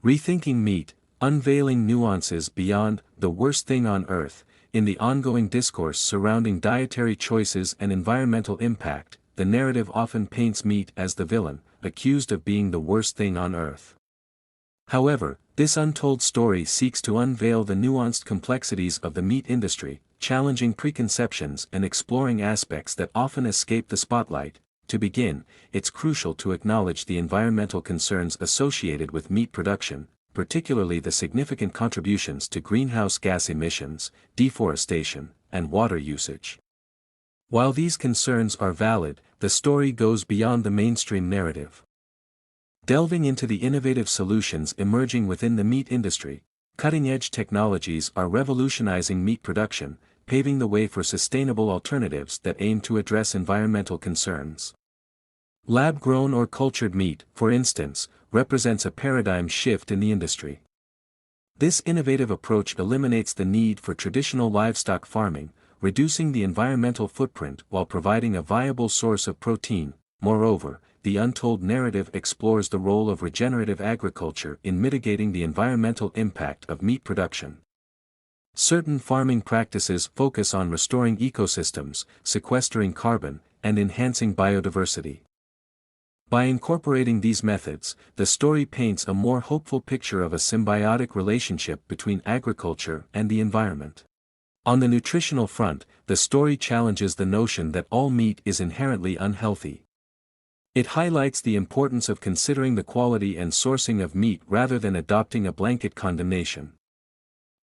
Rethinking meat, unveiling nuances beyond the worst thing on earth. In the ongoing discourse surrounding dietary choices and environmental impact, the narrative often paints meat as the villain, accused of being the worst thing on earth. However, this untold story seeks to unveil the nuanced complexities of the meat industry, challenging preconceptions and exploring aspects that often escape the spotlight. To begin, it's crucial to acknowledge the environmental concerns associated with meat production, particularly the significant contributions to greenhouse gas emissions, deforestation, and water usage. While these concerns are valid, the story goes beyond the mainstream narrative. Delving into the innovative solutions emerging within the meat industry, cutting-edge technologies are revolutionizing meat production, paving the way for sustainable alternatives that aim to address environmental concerns. Lab-grown or cultured meat, for instance, represents a paradigm shift in the industry. This innovative approach eliminates the need for traditional livestock farming, reducing the environmental footprint while providing a viable source of protein. Moreover, the untold narrative explores the role of regenerative agriculture in mitigating the environmental impact of meat production. Certain farming practices focus on restoring ecosystems, sequestering carbon, and enhancing biodiversity. By incorporating these methods, the story paints a more hopeful picture of a symbiotic relationship between agriculture and the environment. On the nutritional front, the story challenges the notion that all meat is inherently unhealthy. It highlights the importance of considering the quality and sourcing of meat rather than adopting a blanket condemnation.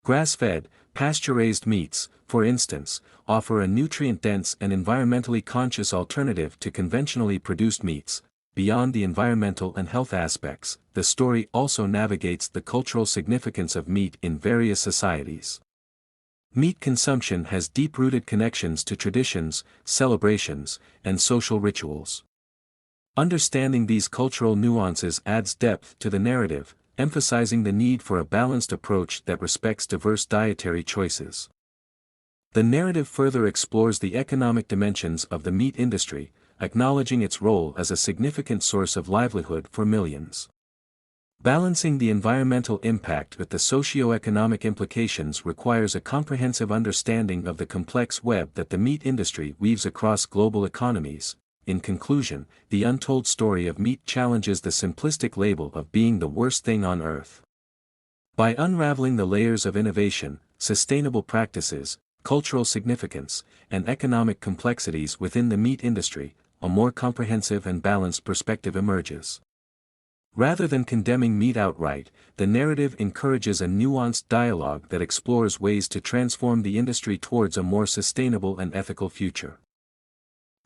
Grass-fed, pasture-raised meats, for instance, offer a nutrient-dense and environmentally conscious alternative to conventionally produced meats. Beyond the environmental and health aspects, the story also navigates the cultural significance of meat in various societies. Meat consumption has deep-rooted connections to traditions, celebrations, and social rituals. Understanding these cultural nuances adds depth to the narrative, emphasizing the need for a balanced approach that respects diverse dietary choices. The narrative further explores the economic dimensions of the meat industry, acknowledging its role as a significant source of livelihood for millions. Balancing the environmental impact with the socio-economic implications requires a comprehensive understanding of the complex web that the meat industry weaves across global economies. In conclusion, the untold story of meat challenges the simplistic label of being the worst thing on earth. By unraveling the layers of innovation, sustainable practices, cultural significance, and economic complexities within the meat industry, a more comprehensive and balanced perspective emerges. Rather than condemning meat outright, the narrative encourages a nuanced dialogue that explores ways to transform the industry towards a more sustainable and ethical future.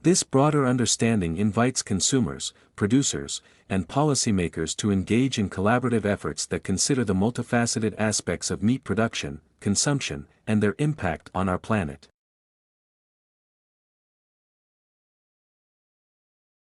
This broader understanding invites consumers, producers, and policymakers to engage in collaborative efforts that consider the multifaceted aspects of meat production, consumption, and their impact on our planet.